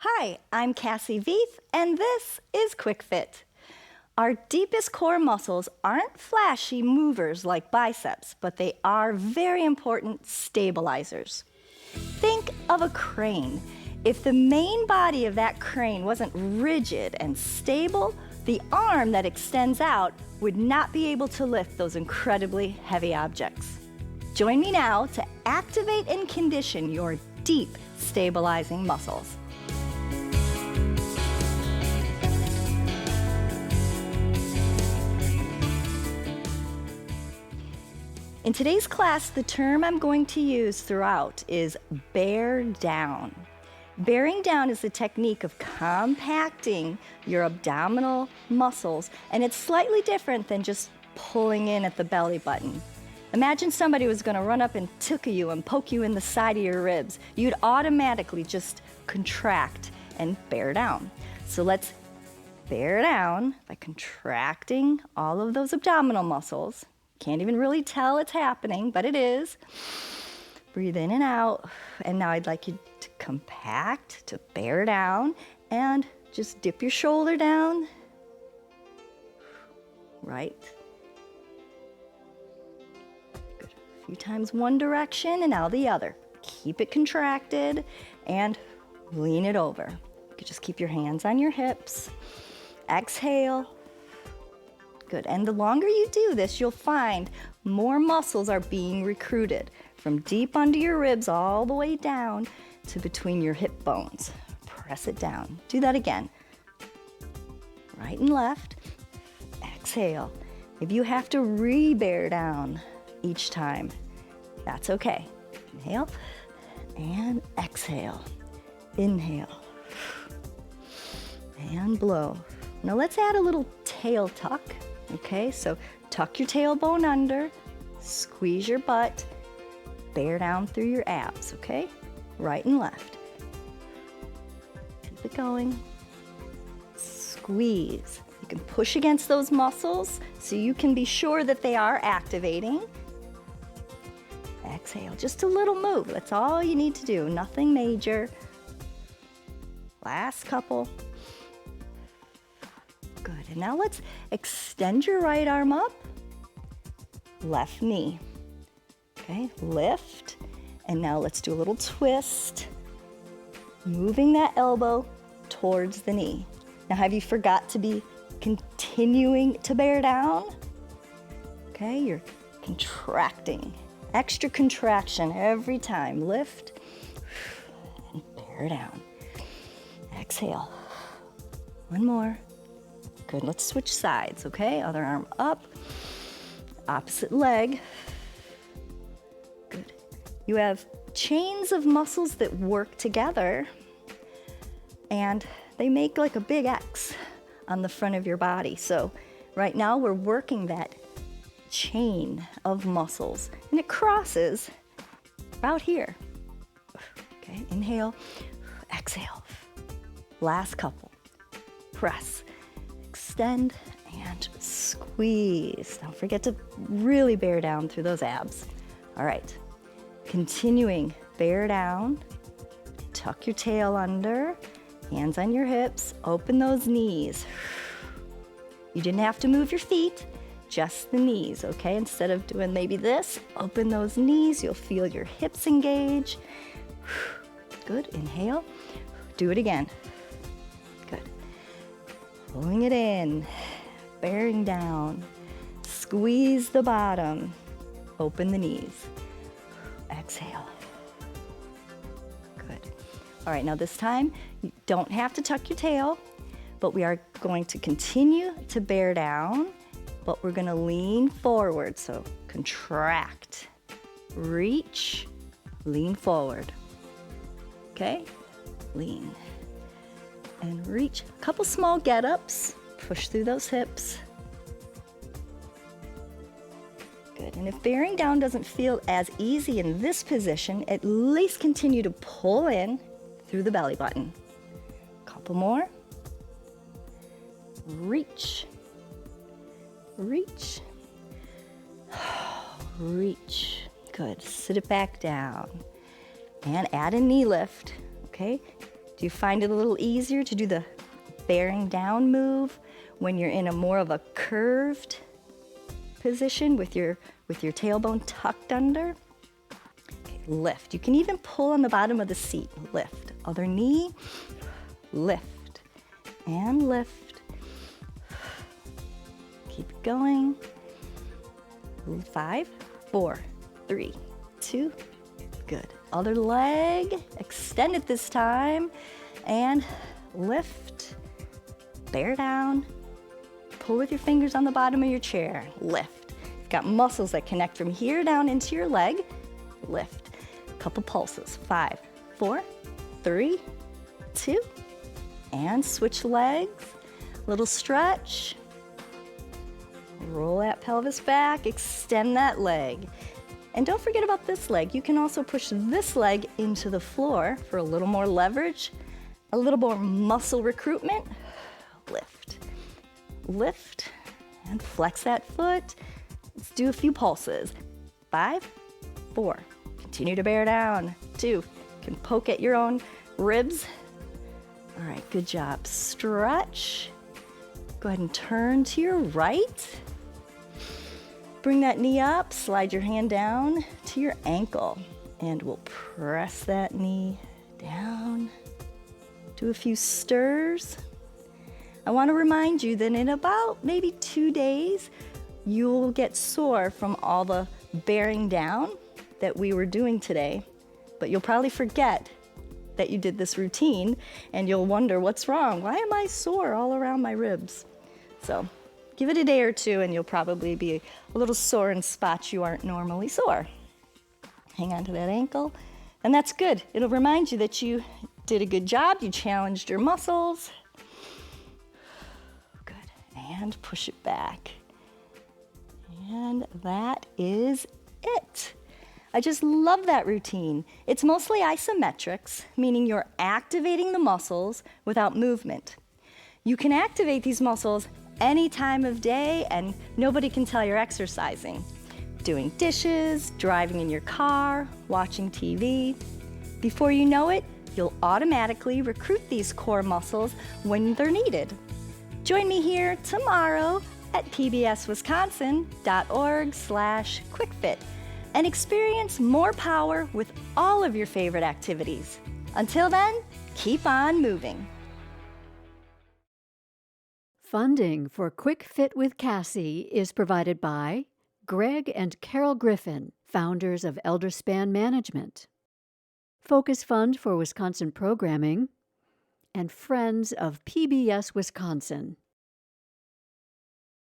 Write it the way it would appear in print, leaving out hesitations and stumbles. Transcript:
Hi, I'm Cassie Veith, and this is Quick Fit. Our deepest core muscles aren't flashy movers like biceps, but they are very important stabilizers. Think of a crane. If the main body of that crane wasn't rigid and stable, the arm that extends out would not be able to lift those incredibly heavy objects. Join me now to activate and condition your deep stabilizing muscles. In today's class, the term I'm going to use throughout is bear down. Bearing down is the technique of compacting your abdominal muscles, and it's slightly different than just pulling in at the belly button. Imagine somebody was going to run up and tickle you and poke you in the side of your ribs. You'd automatically just contract and bear down. So let's bear down by contracting all of those abdominal muscles. Can't even really tell it's happening, but it is. Breathe in and out. And now I'd like you to compact, to bear down, and just dip your shoulder down. Right. Good. A few times one direction and now the other. Keep it contracted and lean it over. You can just keep your hands on your hips. Exhale. Good. And the longer you do this, you'll find more muscles are being recruited from deep under your ribs all the way down to between your hip bones. Press it down. Do that again. Right and left. Exhale. If you have to re-bear down each time, that's okay. Inhale and exhale. Inhale and blow. Now let's add a little tail tuck. Okay, so tuck your tailbone under, squeeze your butt, bear down through your abs, okay? Right and left. Keep it going. Squeeze. You can push against those muscles so you can be sure that they are activating. Exhale, just a little move. That's all you need to do, nothing major. Last couple. Good, and now let's extend your right arm up, left knee. Okay, lift, and now let's do a little twist, moving that elbow towards the knee. Now have you forgot to be continuing to bear down? Okay, you're contracting, extra contraction every time. Lift, and bear down. Exhale, one more. Good, let's switch sides, okay? Other arm up, opposite leg. Good. You have chains of muscles that work together, and they make like a big X on the front of your body. So right now we're working that chain of muscles, and it crosses about here. Okay, inhale, exhale. Last couple. Press. Extend and squeeze. Don't forget to really bear down through those abs. All right, continuing, bear down, tuck your tail under, hands on your hips, open those knees. You didn't have to move your feet, just the knees, okay? Instead of doing maybe this, open those knees, you'll feel your hips engage. Good, inhale, do it again. Pulling it in, bearing down, squeeze the bottom, open the knees, exhale. Good. All right, now this time, you don't have to tuck your tail, but we are going to continue to bear down, but we're gonna lean forward, so contract, reach, lean forward. Okay, lean. And reach, a couple small get-ups, push through those hips. Good, and if bearing down doesn't feel as easy in this position, at least continue to pull in through the belly button. Couple more. Reach, reach, reach. Good, sit it back down. And add a knee lift, okay? Do you find it a little easier to do the bearing down move when you're in a more of a curved position with your tailbone tucked under? Okay, lift. You can even pull on the bottom of the seat. Lift. Other knee. Lift. And lift. Keep going. 5, 4, 3, 2. Good. Other leg. Extend it this time. And lift. Bear down. Pull with your fingers on the bottom of your chair. Lift. You've got muscles that connect from here down into your leg. Lift. Couple pulses. 5, 4, 3, 2. And switch legs. Little stretch. Roll that pelvis back. Extend that leg. And don't forget about this leg. You can also push this leg into the floor for a little more leverage, a little more muscle recruitment. Lift. Lift and flex that foot. Let's do a few pulses. 5, 4. Continue to bear down. 2. You can poke at your own ribs. All right, good job. Stretch. Go ahead and turn to your right. Bring that knee up, slide your hand down to your ankle, and we'll press that knee down. Do a few stirs. I want to remind you that in about maybe 2 days, you'll get sore from all the bearing down that we were doing today, but you'll probably forget that you did this routine, and you'll wonder, what's wrong? Why am I sore all around my ribs? So give it a day or two, and you'll probably be a little sore in spots you aren't normally sore. Hang on to that ankle, and that's good. It'll remind you that you did a good job, you challenged your muscles. Good, and push it back. And that is it. I just love that routine. It's mostly isometrics, meaning you're activating the muscles without movement. You can activate these muscles any time of day, and nobody can tell you're exercising. Doing dishes, driving in your car, watching TV. Before you know it, you'll automatically recruit these core muscles when they're needed. Join me here tomorrow at pbswisconsin.org/quickfit and experience more power with all of your favorite activities. Until then, keep on moving. Funding for Quick Fit with Cassie is provided by Greg and Carol Griffin, founders of Elderspan Management, Focus Fund for Wisconsin Programming, and Friends of PBS Wisconsin.